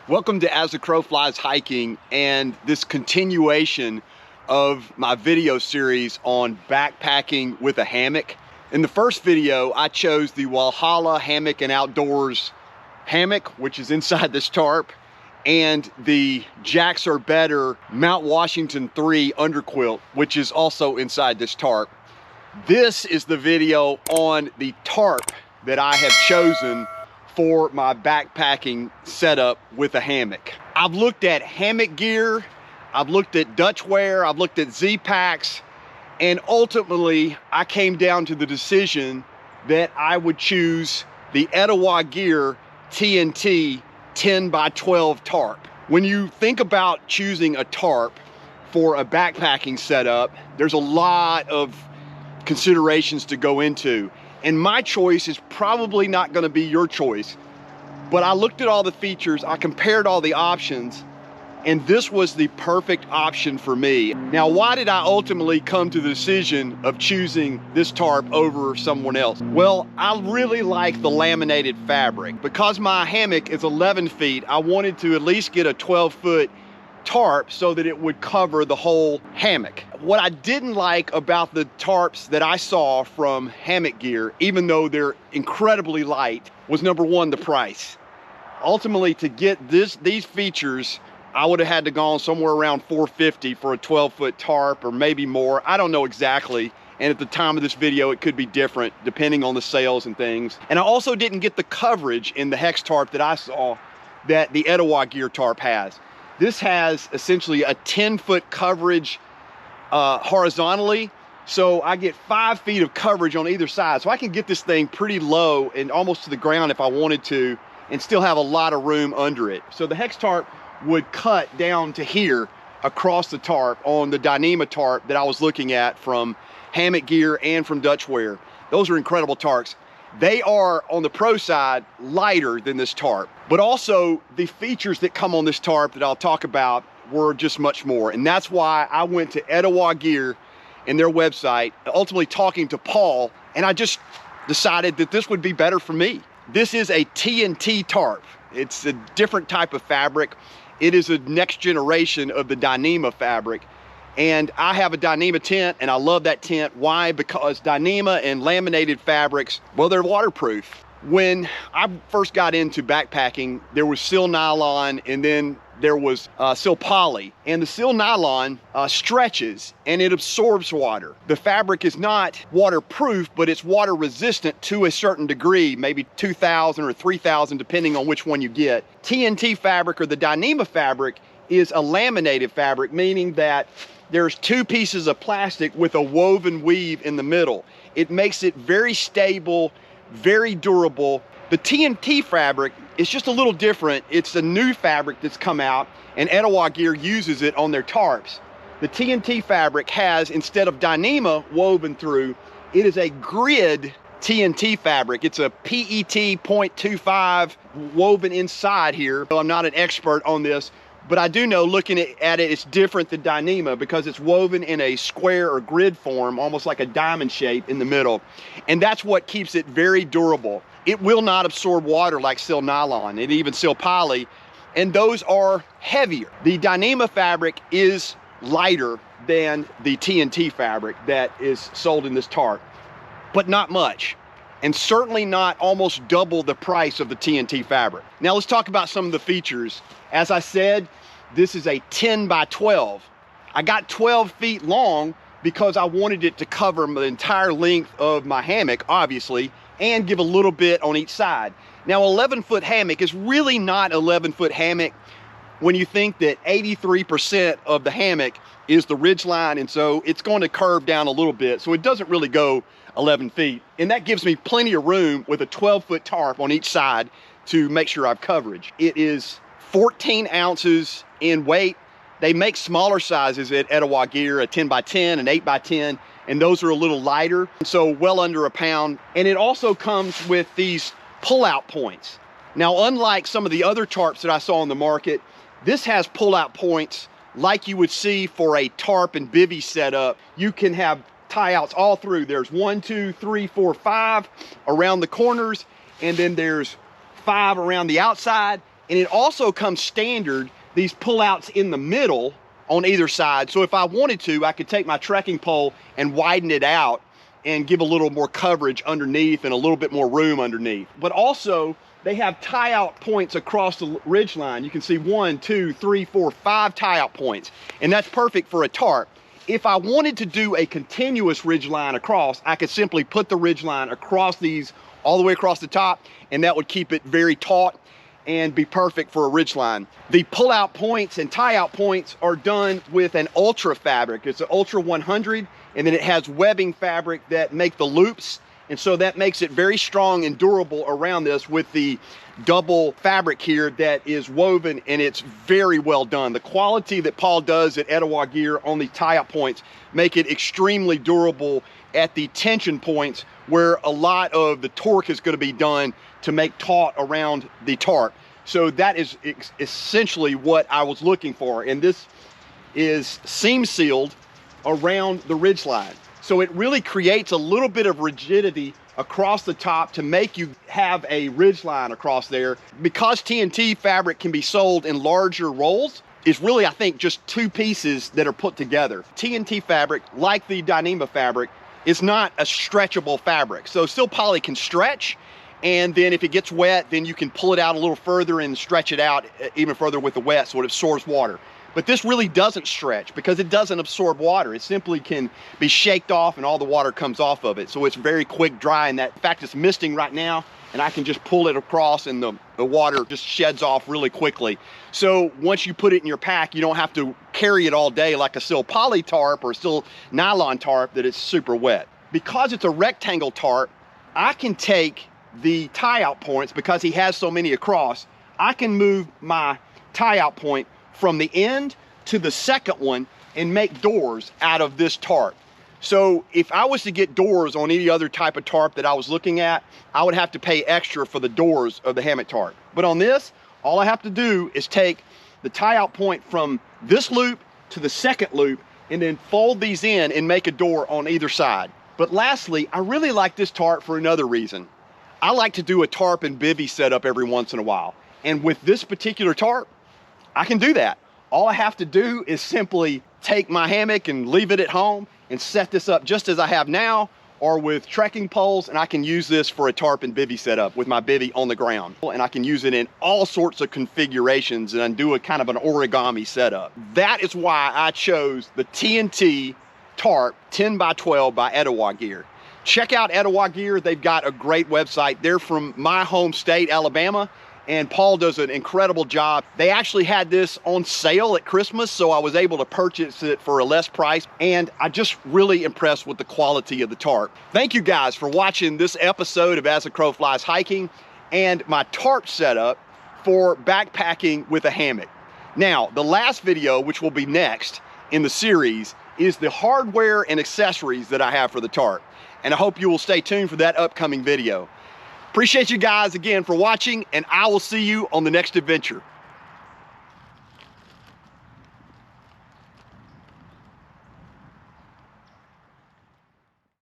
Welcome to As the Crow Flies Hiking and this continuation of my video series on backpacking with a hammock. In the first video, I chose the Walhalla Hammock and Outdoors hammock, which is inside this tarp, and the JacksRBetter Mount Washington 3 underquilt, which is also inside this tarp. This is the video on the tarp that I have chosen for my backpacking setup with a hammock. I've looked at hammock gear, I've looked at Dutchware, I've looked at Z-Packs, and ultimately I came down to the decision that I would choose the Etowah Gear TNT 10x12 tarp. When you think about choosing a tarp for a backpacking setup, there's a lot of considerations to go into. And my choice is probably not going to be your choice. But I looked at all the features, I compared all the options, and this was the perfect option for me. Now, why did I ultimately come to the decision of choosing this tarp over someone else? Well, I really like the laminated fabric. Because my hammock is 11 feet, I wanted to at least get a 12-foot tarp so that it would cover the whole hammock. What I didn't like about the tarps that I saw from Hammock Gear, even though they're incredibly light, was number one, the price. Ultimately, to get these features, I would have had to go somewhere around $450 for a 12-foot tarp, or maybe more. I don't know exactly. And at the time of this video, it could be different depending on the sales and things. And I also didn't get the coverage in the hex tarp that I saw that the Etowah Gear tarp has. This has essentially a 10-foot coverage horizontally, so I get 5 feet of coverage on either side. So I can get this thing pretty low and almost to the ground if I wanted to, and still have a lot of room under it. So the hex tarp would cut down to here across the tarp on the Dyneema tarp that I was looking at from Hammock Gear and from Dutchware. Those are incredible tarps. They are, on the pro side, lighter than this tarp, but also the features that come on this tarp that I'll talk about were just much more. And that's why I went to Etowah Gear and their website, ultimately talking to Paul, and I just decided that this would be better for me. This is a TNT tarp. It's a different type of fabric. It is a next generation of the Dyneema fabric. And I have a Dyneema tent, and I love that tent. Why? Because Dyneema and laminated fabrics, well, they're waterproof. When I first got into backpacking, there was sil nylon, and then there was sil poly. And the sil nylon stretches and it absorbs water. The fabric is not waterproof, but it's water resistant to a certain degree, maybe 2,000 or 3,000, depending on which one you get. TNT fabric, or the Dyneema fabric, is a laminated fabric, meaning that there's two pieces of plastic with a woven weave in the middle. It makes it very stable, very durable. The TNT fabric is just a little different. It's a new fabric that's come out, and Etowah Gear uses it on their tarps. The TNT fabric has, instead of Dyneema woven through, it is a grid TNT fabric. It's a PET 0.25 woven inside here. I'm not an expert on this, but I do know, looking at it, it's different than Dyneema because it's woven in a square or grid form, almost like a diamond shape in the middle. And that's what keeps it very durable. It will not absorb water like sil nylon and even sil poly, and those are heavier. The Dyneema fabric is lighter than the TNT fabric that is sold in this tarp, but not much. And certainly not almost double the price of the TNT fabric. Now let's talk about some of the features. As I said, this is a 10x12. I got 12 feet long because I wanted it to cover the entire length of my hammock, obviously, and give a little bit on each side. Now, 11-foot hammock is really not 11-foot hammock when you think that 83% of the hammock is the ridge line, and so it's going to curve down a little bit, so it doesn't really go 11 feet. And that gives me plenty of room with a 12-foot tarp on each side to make sure I have coverage. It is 14 ounces in weight. They make smaller sizes at Etowah Gear, a 10x10, an 8x10, and those are a little lighter, so well under a pound. And it also comes with these pull-out points. Now, unlike some of the other tarps that I saw on the market, this has pull-out points like you would see for a tarp and bivvy setup. You can have tie-outs all through. There's 1, 2, 3, 4, 5 around the corners, and then there's 5 around the outside, And it also comes standard, these pullouts in the middle on either side. So if I wanted to, I could take my trekking pole and widen it out and give a little more coverage underneath and a little bit more room underneath. But also, they have tie-out points across the ridge line. You can see 1, 2, 3, 4, 5 tie-out points, and that's perfect for a tarp. If I wanted to do a continuous ridge line across, I could simply put the ridge line across these all the way across the top, and that would keep it very taut and be perfect for a ridge line. The pull-out points and tie-out points are done with an ultra fabric. It's an ultra 100, and then it has webbing fabric that make the loops, and so that makes it very strong and durable around this with the double fabric here that is woven, and it's very well done. The quality that Paul does at Etowah Gear on the tie-out points make it extremely durable at the tension points where a lot of the torque is going to be done to make taut around the tarp. So that is essentially what I was looking for, and this is seam sealed around the ridge line. So it really creates a little bit of rigidity across the top to make you have a ridge line across there. Because TNT fabric can be sold in larger rolls, it's really, I think, just 2 pieces that are put together. TNT fabric, like the Dyneema fabric, is not a stretchable fabric. So still poly can stretch, and then if it gets wet, then you can pull it out a little further and stretch it out even further with the wet so it absorbs water. But this really doesn't stretch because it doesn't absorb water. It simply can be shaked off and all the water comes off of it. So it's very quick dry, and that, in fact, it's misting right now, and I can just pull it across and the water just sheds off really quickly. So once you put it in your pack, you don't have to carry it all day like a still poly tarp or still nylon tarp that it's super wet. Because it's a rectangle tarp, I can take the tie-out points, because he has so many across, I can move my tie-out point from the end to the second one and make doors out of this tarp. So if I was to get doors on any other type of tarp that I was looking at, I would have to pay extra for the doors of the hammock tarp. But on this, all I have to do is take the tie-out point from this loop to the second loop and then fold these in and make a door on either side. But lastly, I really like this tarp for another reason. I like to do a tarp and bivvy setup every once in a while. And with this particular tarp, I can do that. All I have to do is simply take my hammock and leave it at home and set this up just as I have now, or with trekking poles, and I can use this for a tarp and bivvy setup with my bivvy on the ground. And I can use it in all sorts of configurations and do a kind of an origami setup. That is why I chose the TNT Tarp 10 by 12 by Etowah Gear. Check out Etowah Gear. They've got a great website. They're from my home state, Alabama, and Paul does an incredible job. They actually had this on sale at Christmas, so I was able to purchase it for a less price, and I just really impressed with the quality of the tarp. Thank you guys for watching this episode of As the Crow Flies Hiking and my tarp setup for backpacking with a hammock. Now, the last video, which will be next in the series, is the hardware and accessories that I have for the tarp, and I hope you will stay tuned for that upcoming video. Appreciate you guys again for watching, and I will see you on the next adventure.